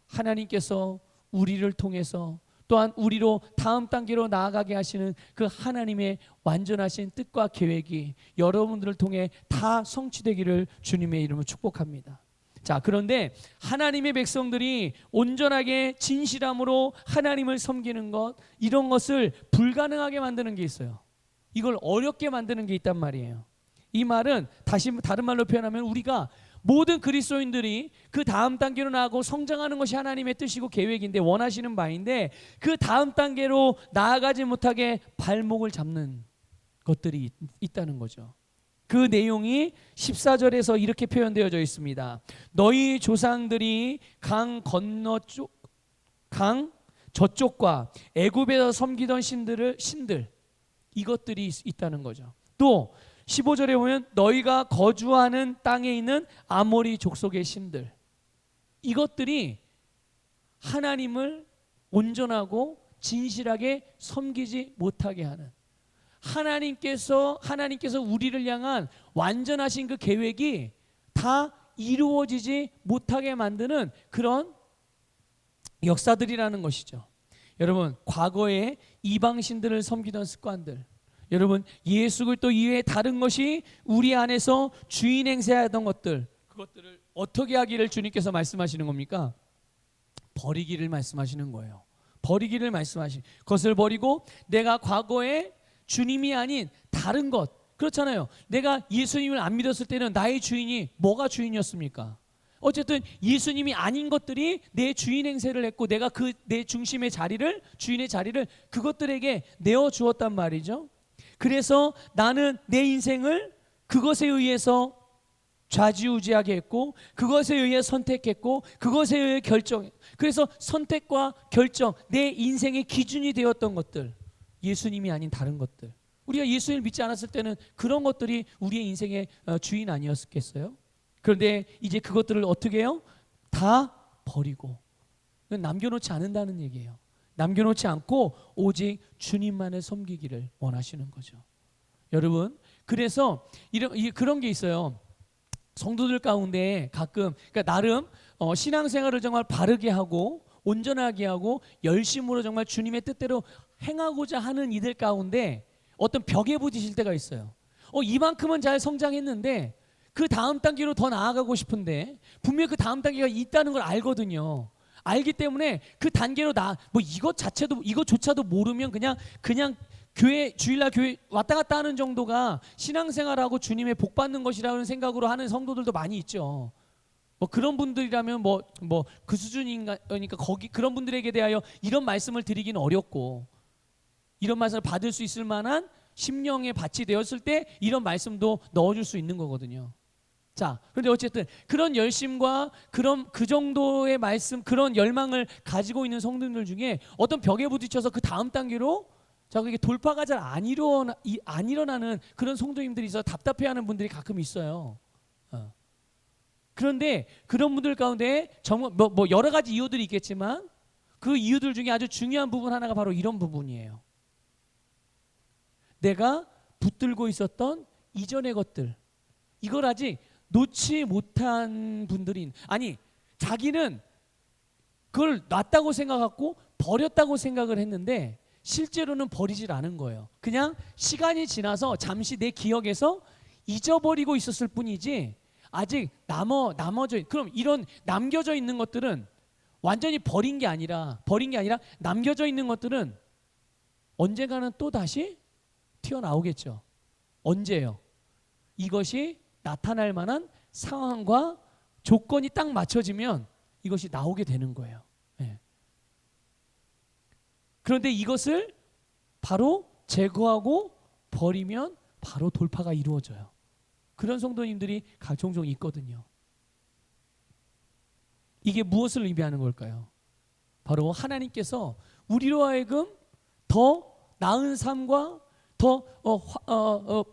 하나님께서 우리를 통해서 또한 우리로 다음 단계로 나아가게 하시는 그 하나님의 완전하신 뜻과 계획이 여러분들을 통해 다 성취되기를 주님의 이름으로 축복합니다. 자, 그런데 하나님의 백성들이 온전하게 진실함으로 하나님을 섬기는 것, 이런 것을 불가능하게 만드는 게 있어요. 이걸 어렵게 만드는 게 있단 말이에요. 이 말은 다시 다른 말로 표현하면 우리가 모든 그리스도인들이 그 다음 단계로 나아가고 성장하는 것이 하나님의 뜻이고 계획인데, 원하시는 바인데, 그 다음 단계로 나아가지 못하게 발목을 잡는 것들이 있다는 거죠. 그 내용이 14절에서 이렇게 표현되어져 있습니다. 너희 조상들이 강 저쪽과 애굽에서 섬기던 신들, 이것들이 있다는 거죠. 또 15절에 보면 너희가 거주하는 땅에 있는 아모리 족속의 신들, 이것들이 하나님을 온전하고 진실하게 섬기지 못하게 하는, 하나님께서 우리를 향한 완전하신 그 계획이 다 이루어지지 못하게 만드는 그런 역사들이라는 것이죠. 여러분, 과거에 이방신들을 섬기던 습관들, 여러분 예수 그리스도 이외에 다른 것이 우리 안에서 주인 행세하던 것들, 그것들을 어떻게 하기를 주님께서 말씀하시는 겁니까? 버리기를 말씀하시는 거예요. 버리기를 말씀하시는, 그것을 버리고 내가 과거에 주님이 아닌 다른 것, 그렇잖아요. 내가 예수님을 안 믿었을 때는 나의 주인이 뭐가 주인이었습니까? 어쨌든 예수님이 아닌 것들이 내 주인 행세를 했고, 내가 그 내 중심의 자리를, 주인의 자리를 그것들에게 내어 주었단 말이죠. 그래서 나는 내 인생을 그것에 의해서 좌지우지하게 했고, 그것에 의해 선택했고, 그것에 의해 그래서 선택과 결정, 내 인생의 기준이 되었던 것들, 예수님이 아닌 다른 것들, 우리가 예수님을 믿지 않았을 때는 그런 것들이 우리의 인생의 주인 아니었겠어요? 그런데 이제 그것들을 어떻게 해요? 다 버리고 남겨놓지 않는다는 얘기예요. 남겨놓지 않고 오직 주님만을 섬기기를 원하시는 거죠. 여러분, 그래서 그런 게 있어요. 성도들 가운데 가끔, 그러니까 나름 신앙생활을 정말 바르게 하고 온전하게 하고 열심으로 정말 주님의 뜻대로 행하고자 하는 이들 가운데 어떤 벽에 부딪힐 때가 있어요. 이만큼은 잘 성장했는데 그 다음 단계로 더 나아가고 싶은데 분명히 그 다음 단계가 있다는 걸 알거든요. 알기 때문에 그 단계로 이것조차도 모르면 그냥 교회, 주일날 교회 왔다 갔다 하는 정도가 신앙생활하고 주님의 복 받는 것이라는 생각으로 하는 성도들도 많이 있죠. 그런 분들이라면 그 수준인가, 그러니까 그런 분들에게 대하여 이런 말씀을 드리기는 어렵고, 이런 말씀을 받을 수 있을 만한 심령의 밭이 되었을 때 이런 말씀도 넣어줄 수 있는 거거든요. 자, 그런데 어쨌든 그런 열심과 그 정도의 말씀, 그런 열망을 가지고 있는 성도들 중에 어떤 벽에 부딪혀서 그 다음 단계로 그게 돌파가 잘 안 일어나는 그런 성도님들이 있어 답답해하는 분들이 가끔 있어요. 그런데 그런 분들 가운데 정말 여러 가지 이유들이 있겠지만 그 이유들 중에 아주 중요한 부분 하나가 바로 이런 부분이에요. 내가 붙들고 있었던 이전의 것들, 이걸 아직 놓지 못한 분들이, 아니 자기는 그걸 놨다고 생각하고 버렸다고 생각을 했는데 실제로는 버리질 않은 거예요. 그냥 시간이 지나서 잠시 내 기억에서 잊어버리고 있었을 뿐이지 아직 그럼 이런 남겨져 있는 것들은 완전히 버린 게 아니라 남겨져 있는 것들은 언젠가는 또 다시 튀어나오겠죠. 언제요? 이것이 나타날 만한 상황과 조건이 딱 맞춰지면 이것이 나오게 되는 거예요. 네. 그런데 이것을 바로 제거하고 버리면 바로 돌파가 이루어져요. 그런 성도님들이 종종 있거든요. 이게 무엇을 의미하는 걸까요? 바로 하나님께서 우리로 하여금 더 나은 삶과 더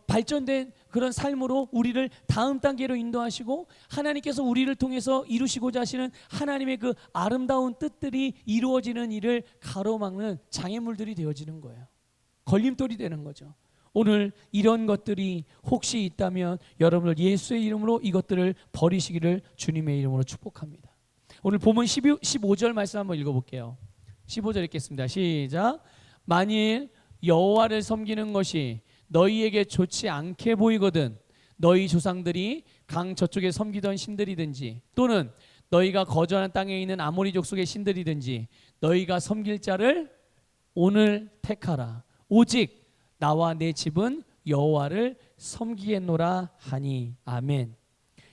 발전된 그런 삶으로 우리를 다음 단계로 인도하시고, 하나님께서 우리를 통해서 이루시고자 하시는 하나님의 그 아름다운 뜻들이 이루어지는 일을 가로막는 장애물들이 되어지는 거예요. 걸림돌이 되는 거죠. 오늘 이런 것들이 혹시 있다면 여러분을 예수의 이름으로 이것들을 버리시기를 주님의 이름으로 축복합니다. 오늘 본문 15절 말씀 한번 읽어볼게요. 15절 읽겠습니다. 시작. 만일 여호와를 섬기는 것이 너희에게 좋지 않게 보이거든 너희 조상들이 강 저쪽에 섬기던 신들이든지 또는 너희가 거주하는 땅에 있는 아모리 족속의 신들이든지 너희가 섬길 자를 오늘 택하라. 오직 나와 내 집은 여호와를 섬기겠노라 하니. 아멘.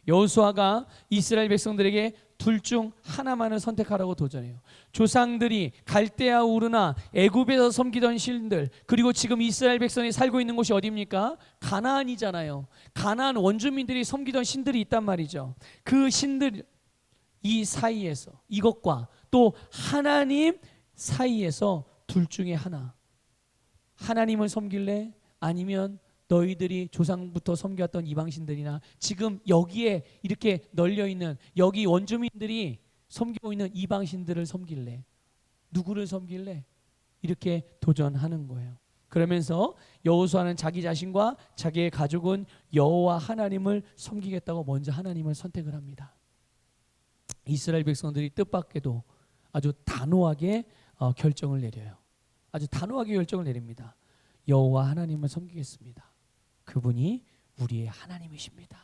여호수아가 이스라엘 백성들에게 둘 중 하나만을 선택하라고 도전해요. 조상들이 갈대아 우르나 애굽에서 섬기던 신들, 그리고 지금 이스라엘 백성이 살고 있는 곳이 어디입니까? 가나안이잖아요. 가나안 원주민들이 섬기던 신들이 있단 말이죠. 그 신들 이 사이에서 이것과 또 하나님 사이에서 둘 중에 하나. 하나님을 섬길래? 아니면 너희들이 조상부터 섬겼던 이방신들이나 지금 여기에 이렇게 널려있는 여기 원주민들이 섬기고 있는 이방신들을 섬길래? 누구를 섬길래? 이렇게 도전하는 거예요. 그러면서 여호수아는 자기 자신과 자기의 가족은 여호와 하나님을 섬기겠다고 먼저 하나님을 선택을 합니다. 이스라엘 백성들이 뜻밖에도 아주 단호하게 결정을 내려요. 아주 단호하게 결정을 내립니다. 여호와 하나님을 섬기겠습니다. 그분이 우리의 하나님이십니다.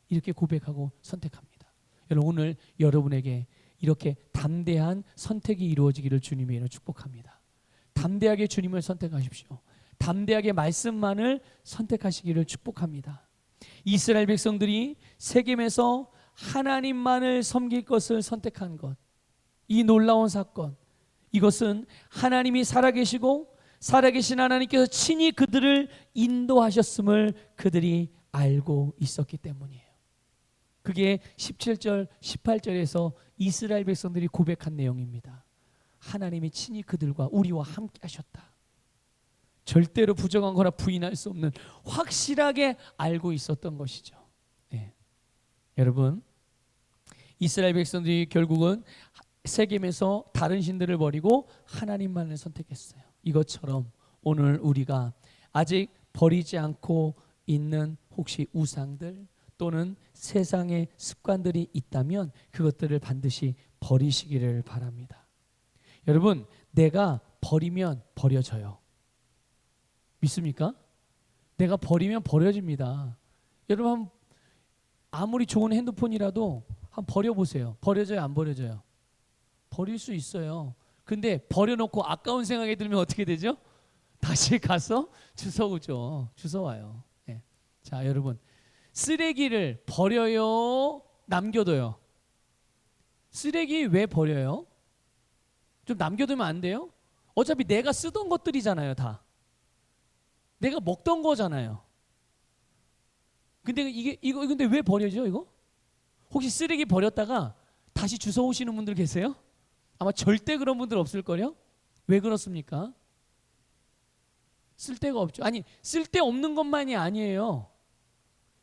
이렇게 고백하고 선택합니다. 여러분, 오늘 여러분에게 이렇게 담대한 선택이 이루어지기를 주님의 이름으로 축복합니다. 담대하게 주님을 선택하십시오. 담대하게 말씀만을 선택하시기를 축복합니다. 이스라엘 백성들이 세겜에서 하나님만을 섬길 것을 선택한 것, 이 놀라운 사건, 이것은 하나님이 살아계시고 살아계신 하나님께서 친히 그들을 인도하셨음을 그들이 알고 있었기 때문이에요. 그게 17절 18절에서 이스라엘 백성들이 고백한 내용입니다. 하나님이 친히 그들과 우리와 함께 하셨다. 절대로 부정한 거나 부인할 수 없는, 확실하게 알고 있었던 것이죠. 네. 여러분, 이스라엘 백성들이 결국은 세겜에서 다른 신들을 버리고 하나님만을 선택했어요. 이것처럼 오늘 우리가 아직 버리지 않고 있는 혹시 우상들 또는 세상의 습관들이 있다면 그것들을 반드시 버리시기를 바랍니다. 여러분, 내가 버리면 버려져요. 믿습니까? 내가 버리면 버려집니다. 여러분, 아무리 좋은 핸드폰이라도 한번 버려보세요. 버려져요, 안 버려져요? 버릴 수 있어요. 근데 버려놓고 아까운 생각이 들면 어떻게 되죠? 다시 가서 주워오죠. 주워와요. 네. 자, 여러분, 쓰레기를 버려요, 남겨둬요? 쓰레기 왜 버려요? 좀 남겨두면 안 돼요? 어차피 내가 쓰던 것들이잖아요, 다. 내가 먹던 거잖아요. 근데 이거 근데 왜 버려져, 이거? 혹시 쓰레기 버렸다가 다시 주워오시는 분들 계세요? 아마 절대 그런 분들 없을걸요? 왜 그렇습니까? 쓸데가 없죠. 아니, 쓸데없는 것만이 아니에요.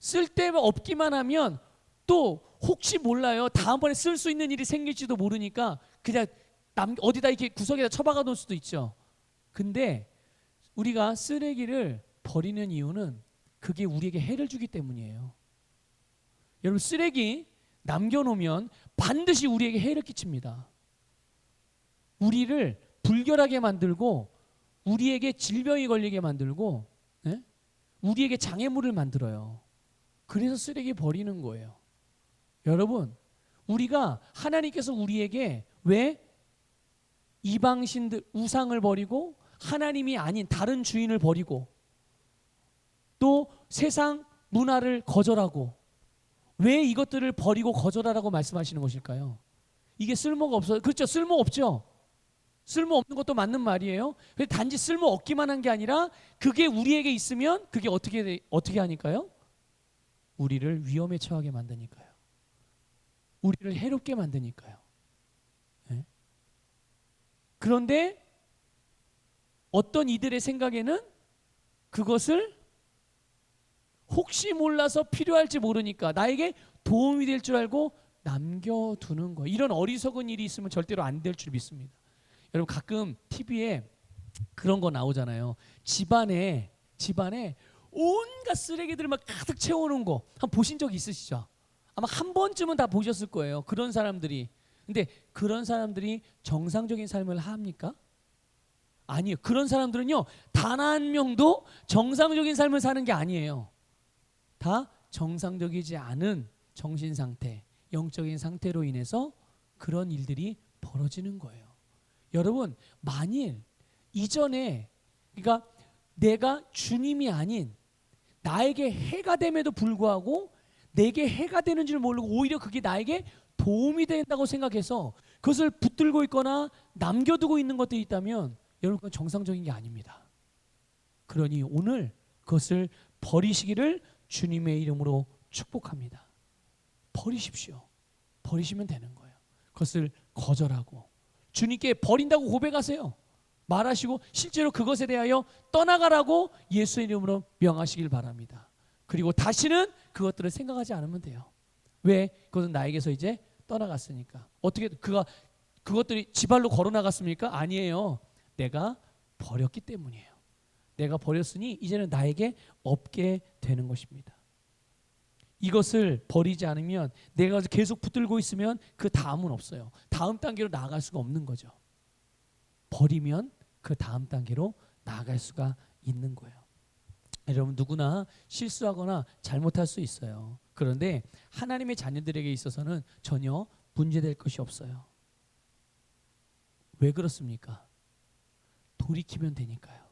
쓸데가 없기만 하면 또 혹시 몰라요. 다음번에 쓸 수 있는 일이 생길지도 모르니까 그냥 어디다 이렇게 구석에다 처박아 놓을 수도 있죠. 근데 우리가 쓰레기를 버리는 이유는 그게 우리에게 해를 주기 때문이에요. 여러분, 쓰레기 남겨놓으면 반드시 우리에게 해를 끼칩니다. 우리를 불결하게 만들고 우리에게 질병이 걸리게 만들고, 네? 우리에게 장애물을 만들어요. 그래서 쓰레기 버리는 거예요. 여러분, 우리가 하나님께서 우리에게 왜 이방신들 우상을 버리고 하나님이 아닌 다른 주인을 버리고 또 세상 문화를 거절하고 왜 이것들을 버리고 거절하라고 말씀하시는 것일까요? 이게 쓸모가 없어요. 그렇죠, 쓸모 없죠. 쓸모없는 것도 맞는 말이에요. 근데 단지 쓸모없기만 한 게 아니라 그게 우리에게 있으면 그게 어떻게 하니까요? 우리를 위험에 처하게 만드니까요. 우리를 해롭게 만드니까요. 네? 그런데 어떤 이들의 생각에는 그것을 혹시 몰라서 필요할지 모르니까 나에게 도움이 될 줄 알고 남겨두는 거예요. 이런 어리석은 일이 있으면 절대로 안 될 줄 믿습니다. 여러분 가끔 TV에 그런 거 나오잖아요. 집안에 온갖 쓰레기들을 막 가득 채워놓은 거 한번 보신 적 있으시죠? 아마 한 번쯤은 다 보셨을 거예요. 그런 사람들이. 근데 그런 사람들이 정상적인 삶을 합니까? 아니에요. 그런 사람들은요, 단 한 명도 정상적인 삶을 사는 게 아니에요. 다 정상적이지 않은 정신 상태, 영적인 상태로 인해서 그런 일들이 벌어지는 거예요. 여러분, 만일 이전에, 그러니까 내가 주님이 아닌 나에게 해가 됨에도 불구하고 내게 해가 되는 줄 모르고 오히려 그게 나에게 도움이 된다고 생각해서 그것을 붙들고 있거나 남겨두고 있는 것들이 있다면 여러분, 그건 정상적인 게 아닙니다. 그러니 오늘 그것을 버리시기를 주님의 이름으로 축복합니다. 버리십시오. 버리시면 되는 거예요. 그것을 거절하고 주님께 버린다고 고백하세요. 말하시고 실제로 그것에 대하여 떠나가라고 예수의 이름으로 명하시길 바랍니다. 그리고 다시는 그것들을 생각하지 않으면 돼요. 왜? 그것은 나에게서 이제 떠나갔으니까. 어떻게 그것들이 지발로 걸어 나갔습니까? 아니에요. 내가 버렸기 때문이에요. 내가 버렸으니 이제는 나에게 없게 되는 것입니다. 이것을 버리지 않으면 내가 계속 붙들고 있으면 그 다음은 없어요. 다음 단계로 나아갈 수가 없는 거죠. 버리면 그 다음 단계로 나아갈 수가 있는 거예요. 여러분 누구나 실수하거나 잘못할 수 있어요. 그런데 하나님의 자녀들에게 있어서는 전혀 문제될 것이 없어요. 왜 그렇습니까? 돌이키면 되니까요.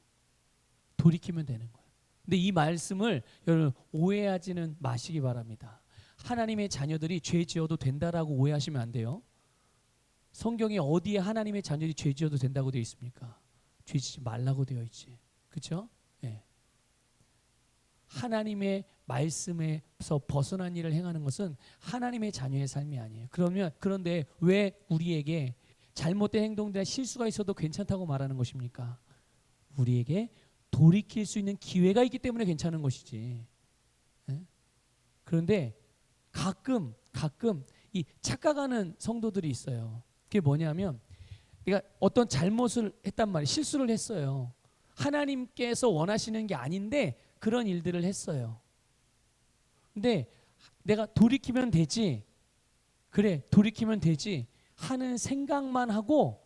돌이키면 되는 거예요. 근데 이 말씀을 여러분 오해하지는 마시기 바랍니다. 하나님의 자녀들이 죄 지어도 된다라고 오해하시면 안 돼요. 성경에 어디에 하나님의 자녀들이 죄 지어도 된다고 되어 있습니까? 죄 지지 말라고 되어 있지. 그렇죠? 네. 하나님의 말씀에서 벗어난 일을 행하는 것은 하나님의 자녀의 삶이 아니에요. 그런데 왜 우리에게 잘못된 행동이나 실수가 있어도 괜찮다고 말하는 것입니까? 우리에게 돌이킬 수 있는 기회가 있기 때문에 괜찮은 것이지. 네? 그런데 가끔 이 착각하는 성도들이 있어요. 그게 뭐냐면 내가 어떤 잘못을 했단 말이에요. 실수를 했어요. 하나님께서 원하시는 게 아닌데 그런 일들을 했어요. 근데 내가 돌이키면 되지. 그래, 돌이키면 되지 하는 생각만 하고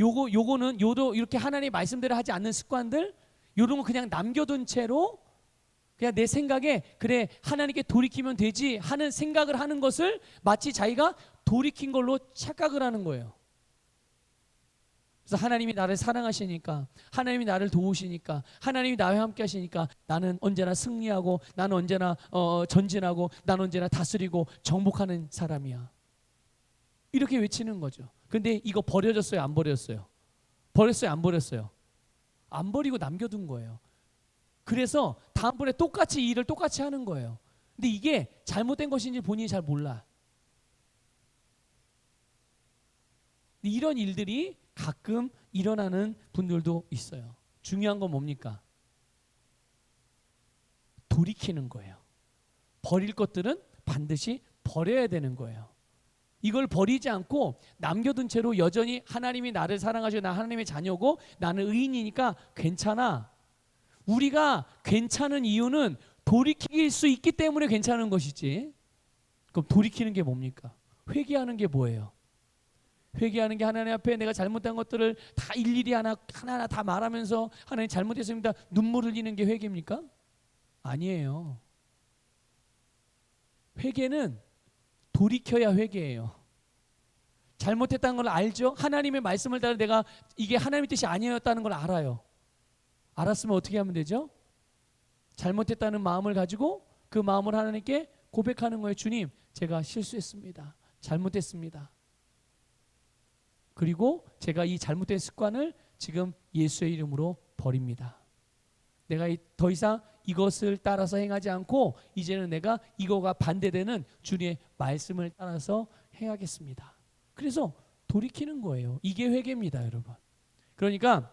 요거는 이렇게 하나님의 말씀대로 하지 않는 습관들 요런 거 그냥 남겨둔 채로 그냥 내 생각에 그래 하나님께 돌이키면 되지 하는 생각을 하는 것을 마치 자기가 돌이킨 걸로 착각을 하는 거예요. 그래서 하나님이 나를 사랑하시니까, 하나님이 나를 도우시니까, 하나님이 나와 함께 하시니까 나는 언제나 승리하고 나는 언제나 전진하고 나는 언제나 다스리고 정복하는 사람이야. 이렇게 외치는 거죠. 근데 이거 버려졌어요? 안 버렸어요? 버렸어요? 안 버렸어요? 안 버리고 남겨둔 거예요. 그래서 다음번에 똑같이 이 일을 똑같이 하는 거예요. 근데 이게 잘못된 것인지 본인이 잘 몰라. 이런 일들이 가끔 일어나는 분들도 있어요. 중요한 건 뭡니까? 돌이키는 거예요. 버릴 것들은 반드시 버려야 되는 거예요. 이걸 버리지 않고 남겨둔 채로 여전히 하나님이 나를 사랑하시고 나 하나님의 자녀고 나는 의인이니까 괜찮아. 우리가 괜찮은 이유는 돌이킬 수 있기 때문에 괜찮은 것이지. 그럼 돌이키는 게 뭡니까? 회개하는 게 뭐예요? 회개하는 게 하나님 앞에 내가 잘못한 것들을 다 일일이 하나하나 다 말하면서 하나님 잘못했습니다. 눈물 흘리는 게 회개입니까? 아니에요. 회개는 돌이켜야 회개예요. 잘못했다는 걸 알죠? 하나님의 말씀을 따라 내가 이게 하나님의 뜻이 아니었다는 걸 알아요. 알았으면 어떻게 하면 되죠? 잘못했다는 마음을 가지고 그 마음을 하나님께 고백하는 거예요. 주님, 제가 실수했습니다. 잘못했습니다. 그리고 제가 이 잘못된 습관을 지금 예수의 이름으로 버립니다. 내가 더 이상 이것을 따라서 행하지 않고 이제는 내가 이거가 반대되는 주님의 말씀을 따라서 행하겠습니다. 그래서 돌이키는 거예요. 이게 회개입니다, 여러분. 그러니까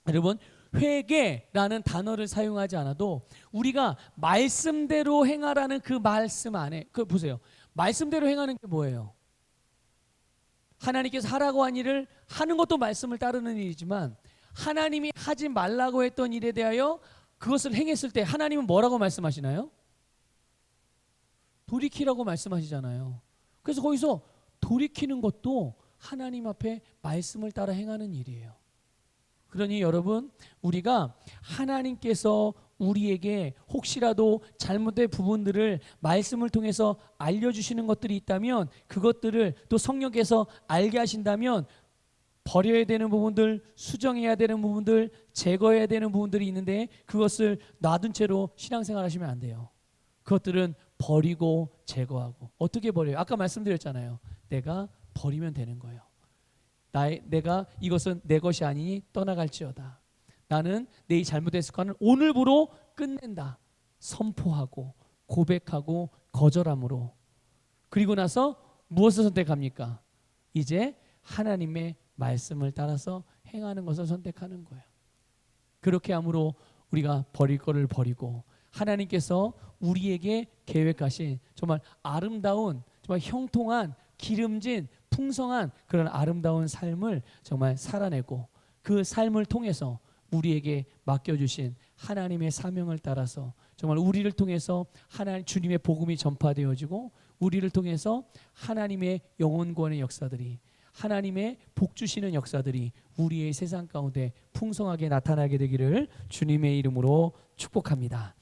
여러분, 회개라는 단어를 사용하지 않아도 우리가 말씀대로 행하라는 그 말씀 안에, 그 보세요. 말씀대로 행하는 게 뭐예요? 하나님께서 하라고 한 일을 하는 것도 말씀을 따르는 일이지만, 하나님이 하지 말라고 했던 일에 대하여 그것을 행했을 때 하나님은 뭐라고 말씀하시나요? 돌이키라고 말씀하시잖아요. 그래서 거기서 돌이키는 것도 하나님 앞에 말씀을 따라 행하는 일이에요. 그러니 여러분, 우리가 하나님께서 우리에게 혹시라도 잘못된 부분들을 말씀을 통해서 알려주시는 것들이 있다면, 그것들을 또 성령께서 알게 하신다면 버려야 되는 부분들, 수정해야 되는 부분들, 제거해야 되는 부분들이 있는데 그것을 놔둔 채로 신앙생활 하시면 안 돼요. 그것들은 버리고 제거하고. 어떻게 버려요? 아까 말씀드렸잖아요. 내가 버리면 되는 거예요. 내가 이것은 내 것이 아니니 떠나갈지어다. 나는 내 이 잘못된 습관을 오늘부로 끝낸다. 선포하고 고백하고 거절함으로. 그리고 나서 무엇을 선택합니까? 이제 하나님의 말씀을 따라서 행하는 것을 선택하는 거예요. 그렇게 함으로 우리가 버릴 것을 버리고 하나님께서 우리에게 계획하신 정말 아름다운, 정말 형통한, 기름진, 풍성한 그런 아름다운 삶을 정말 살아내고, 그 삶을 통해서 우리에게 맡겨주신 하나님의 사명을 따라서 정말 우리를 통해서 하나님 주님의 복음이 전파되어지고, 우리를 통해서 하나님의 영혼구원의 역사들이, 하나님의 복 주시는 역사들이 우리의 세상 가운데 풍성하게 나타나게 되기를 주님의 이름으로 축복합니다.